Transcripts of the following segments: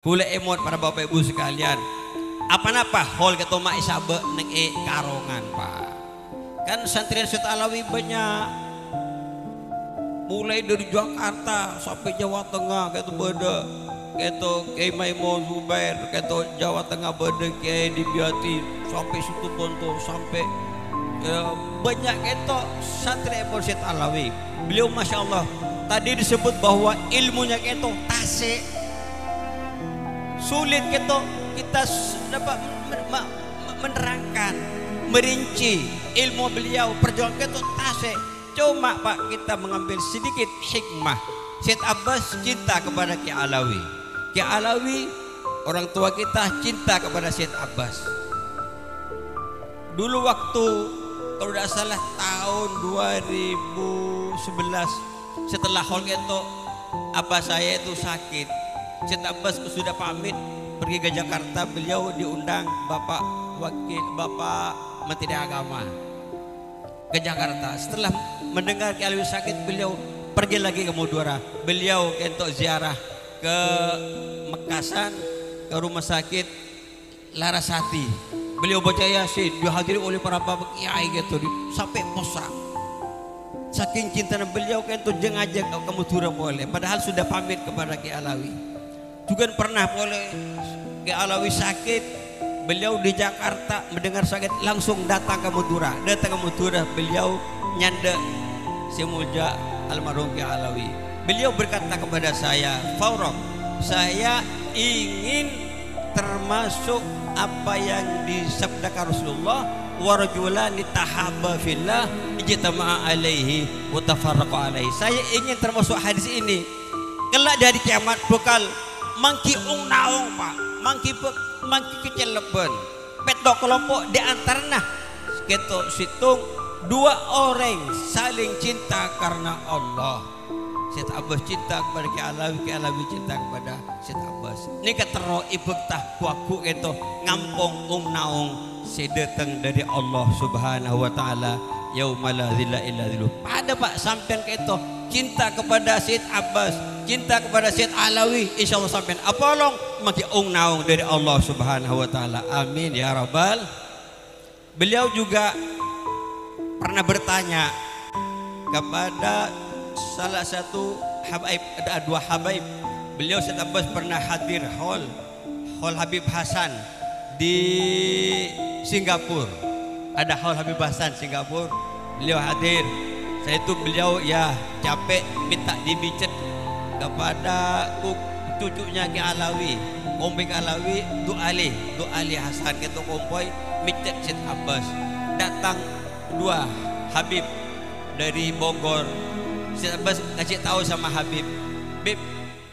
Kula emot para bapak ibu sekalian. Apa-apa hol ketoma isabe neng karongan pak. Kan santrian Syed Alawi banyak. Mulai dari Jakarta sampai Jawa Tengah gitu beda. Gitu Kiai Maimun Zubair, gitu Jawa Tengah beda Kiai Dibiati sampai situ Bonto sampai banyak itu santri Syed Alawi. Beliau masya Allah tadi disebut bahwa ilmunya itu tasik. Sulit kita dapat menerangkan, merinci ilmu beliau, perjuangan itu tasik. Cuma Pak kita mengambil sedikit hikmah. Syed Abbas cinta kepada Kiai Alawi. Kiai Alawi orang tua kita cinta kepada Syed Abbas. Dulu waktu kalau tidak salah tahun 2011 setelah hol itu apa saya itu sakit. Syed Abbas sudah pamit pergi ke Jakarta, beliau diundang Bapak Menteri Agama ke Jakarta. Setelah mendengar Kiai Alawi sakit, beliau pergi lagi ke Madura. Beliau untuk ziarah ke Mekasan, ke rumah sakit Larasati. Beliau baca Yasin, dihadiri oleh para bapak kiai gitu sampai posak. Saking cintanya beliau untuk jengajak ke Madura boleh, padahal sudah pamit kepada Kiai Alawi. Juga pernah boleh Kiai Alawi sakit, beliau di Jakarta mendengar sakit langsung datang ke Madura. Datang ke Madura beliau nyanda si mulia almarhum Kiai Alawi. Beliau berkata kepada saya, Faurok, saya ingin termasuk apa yang disabdakan Rasulullah, warajulani tahabba fillah ijtama'a alaihi wa tafarraqa alaihi. Saya ingin termasuk hadis ini. Kelak dari kiamat bekal mangki ung naung Pak, mangki kecil leben petok kelompok di antaranya ketok situng dua orang saling cinta karena Allah. Syed Abbas cinta kepada Kiai Alawi, Kiai Alawi cinta kepada Syed Abbas. Ini ketero ibuk tahkuaku itu ngampung naung sedeteng dari Allah Subhanahu wa taala yaumala dzilla illa dzilluh. Pada Pak sampean itu cinta kepada Syed Abbas, cinta kepada Syed Alawi, insyaallah sampean apolong maki naung dari Allah Subhanahu wa taala. Amin ya rabbal. Beliau juga pernah bertanya kepada salah satu habaib, ada dua habaib. Beliau Syed Abbas pernah hadir hall Habib Hasan di Singapura. Ada hall Habib Hasan Singapura. Beliau hadir. Saya itu beliau ya capek minta dibicet kepada cucunya Kiai Alawi, Kompi Alawi, Duali Hasan gitu kompoi micet Syed Abbas. Datang dua Habib dari Bogor. Syed Abbas kasih tahu sama Habib, Bib,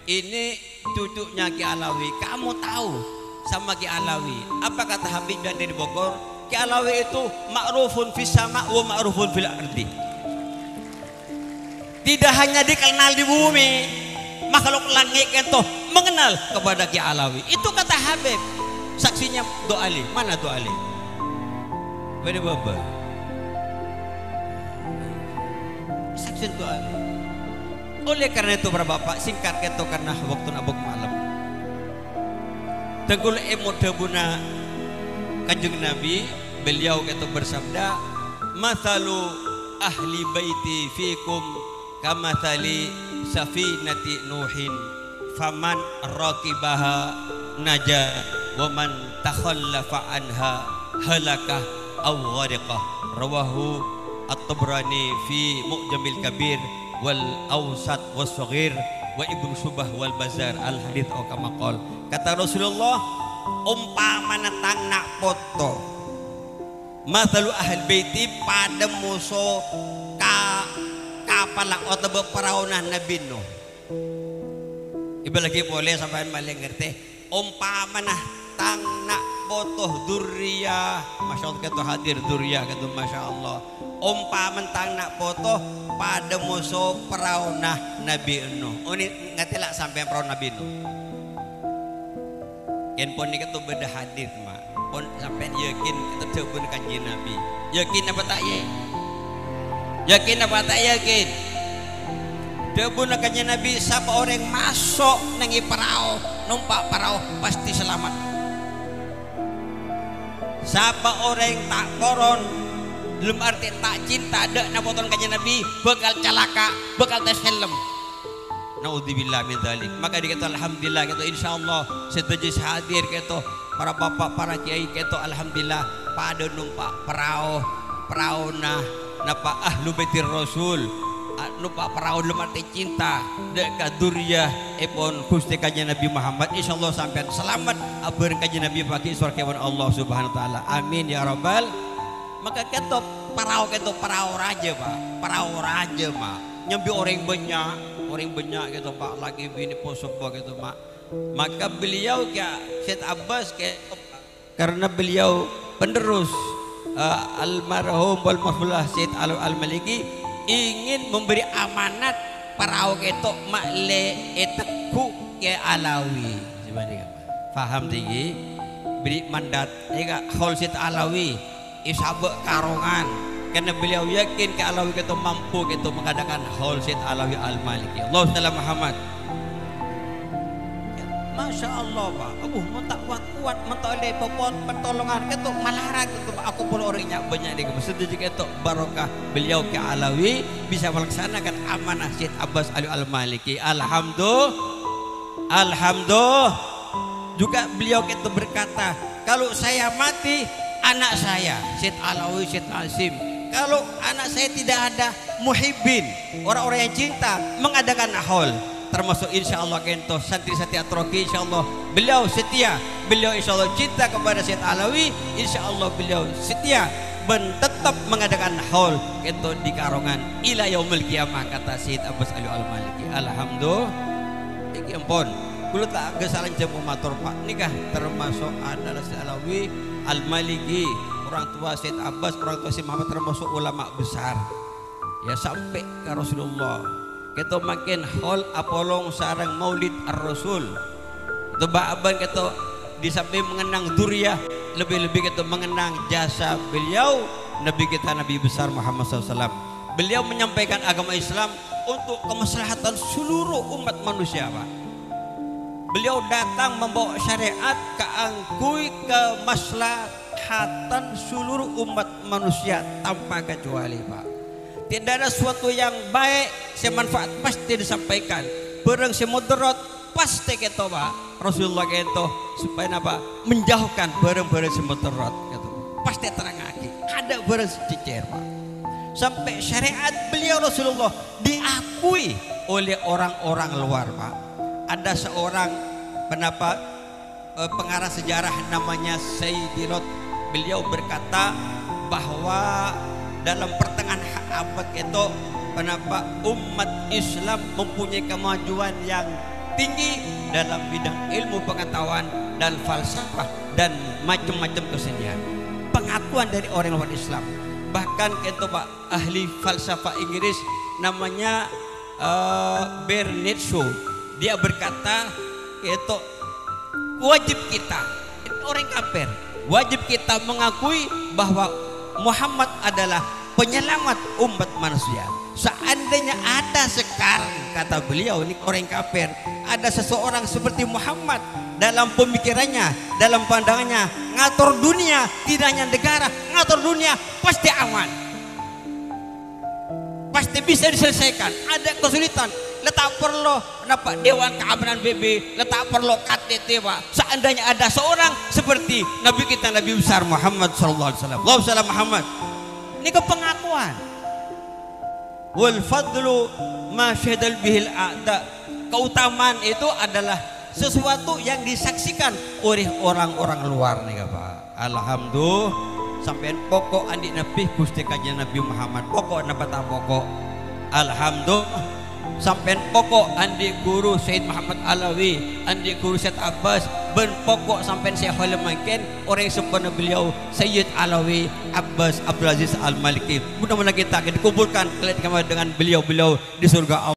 ini cucunya Kiai Alawi. Kamu tahu sama Kiai Alawi? Apa kata Habib yang dari Bogor? Kiai Alawi itu ma'rufun fis sama wa ma'rufun fil ardi. Tidak hanya dikenal di bumi, makhluk langit itu mengenal kepada Kiai Alawi. Itu kata Habib. Saksinya Doali. Mana Doali? Beda baba. Saksi Doali. Oleh karena itu para bapak singkat itu karena waktu nabok malam. Tegul emot debuna Kanjeng Nabi, beliau itu bersabda, "Mathalu ahli baiti fikum kamathali safinati Nuhin, faman raqibaha naja wa man takhallafa anha halakah aw ghariqah." Rawahu At-Tabrani fi Mu'jamil Kabir wal Awsat was Saghir wa Ibnu Subah wal Bazar al hadits au kama qol. Kata Rasulullah, umpamana tangnak foto mathalu ahli baiti pada muso kapalang atau beperaunah Nabi Nuh. Ibu lagi boleh sampai maling ngerti umpamana tangnak foto duriyah, masya Allah kata hadir duriyah kata masya Allah. Umpaman tangnak foto pada musuh peraunah Nabi Nuh. Oh ini ngetelak sampai peraun Nabi Nuh. Ken pun ni kata beda hadis mak. Pun sampai yakin kita terbun kanji Nabi. Yakin apa tak ye? Yakin apa tak yakin? Terbun kanji Nabi siapa orang masuk nengi perahu numpak perahu pasti selamat. Siapa orang yang tak koron, belum arti tak cinta, ada napoton kanjeng Nabi, bakal celaka, bakal terselem. Naudzubillah min dzalik. Maka dikata alhamdulillah gitu, insyaallah setuju hadir gitu para bapak, para kiai gitu, alhamdulillah pada numpak perahu napa ahlu baitir rasul, numpak perahu dalam arti cinta dekat duriyah ipun Gusti kanjeng Nabi Muhammad, insyaallah sampean selamat abar kanjeng Nabi bagi surga Allah Subhanahu wa taala. Amin ya rabbal. Maka ketok perahu raja Pak, perahu raja Mak, nyambi orang banyak gitu Pak, lagi bini posobo gitu Mak. Maka beliau kayak Syed Abbas karena beliau penerus almarhum wal mahfulah Syed Al-Maliki ingin memberi amanat perahu ketok mak le eteku ke Alawi. Faham tinggi beri mandat jika Hol Syed Alawi isabek karongan karena beliau yakin ke Alawi itu mampu itu mengadakan Hol Syed Alawi Al-Maliki. Allah Ta'ala Muhammad. Masya Allah Pak, mentak kuat mentak le pertolongan itu malaran itu aku pun orangnya banyak di masjid juga itu barokah beliau ke Alawi bisa melaksanakan amanah Syed Abbas Al-Maliki. Alhamdulillah. Juga beliau itu berkata, kalau saya mati anak saya Syed Alawi, Syed Asim, kalau anak saya tidak ada muhibbin, orang-orang yang cinta mengadakan haul, termasuk insyaallah kento santri setia troki, insyaallah beliau setia, beliau insyaallah cinta kepada Syed Alawi, insyaallah beliau setia dan tetap mengadakan haul kento di Karongan ila yaumil kiamah, kata Syed Abbas Al-Maliki. Alhamdulillah. Iki ampun kulo tak gesalan jemu matur Pak nikah termasuk adalah Syed Alawi Al-Maliki, orang tua Syed Abbas, orang tua Syed Muhammad, termasuk ulama besar ya sampai ke Rasulullah. Kita makin hol apolong sarang maulid ar-rasul itu baaban kita di samping mengenang duriyah, lebih-lebih kita mengenang jasa beliau Nabi kita Nabi besar Muhammad SAW. Beliau menyampaikan agama Islam untuk kemaslahatan seluruh umat manusia Pak. Beliau datang membawa syariat keangkui kemaslahatan seluruh umat manusia tanpa kecuali Pak. Tidak ada sesuatu yang baik semanfaat pasti disampaikan, barang semudarat pasti kita Pak. Rasulullah kita supaya apa? Menjauhkan barang-barang semudarat gitu. Pasti terangake. Ada barang secicer Pak. Sampai syariat beliau Rasulullah diakui oleh orang-orang luar Pak. Ada seorang pengarah sejarah namanya Sayyidilot, beliau berkata bahwa dalam pertengahan abad itu umat Islam mempunyai kemajuan yang tinggi dalam bidang ilmu pengetahuan dan falsafah dan macam-macam kesenian. Pengakuan dari orang luar Islam, bahkan itu Pak ahli falsafah Inggris namanya Bernard Shaw, dia berkata itu wajib kita orang kafir, wajib kita mengakui bahwa Muhammad adalah penyelamat umat manusia. Seandainya ada sekarang, kata beliau ini orang kafir, ada seseorang seperti Muhammad dalam pemikirannya, dalam pandangannya, ngatur dunia, tidak hanya negara, ngatur dunia pasti aman, pasti bisa diselesaikan. Ada kesulitan, letak perlu Dewan Keamanan PBB, letak perlu KTT Pak. Seandainya ada seorang seperti Nabi kita Nabi besar Muhammad sallallahu alaihi wasallam, Allahumma shalli Muhammad. Ini kepengakuan. Wal fadlu ma syahidal bihil a'da. Keutamaan itu adalah sesuatu yang disaksikan oleh orang-orang luar nih Pak. Alhamdulillah sampai pokok adik Nabi Gusti kanjeng Nabi Muhammad, pokok napa pokok. Alhamdulillah sampai pokok andi guru Syed Muhammad Alawi, andi guru Syed Abbas, ben pokok sampai Syekh Khalil makin orang sempurna beliau Syed Alawi Abbas Abdul Aziz Al-Maliki. Mudah-mudahan kita akan dikumpulkan dengan beliau-beliau di surga Allah.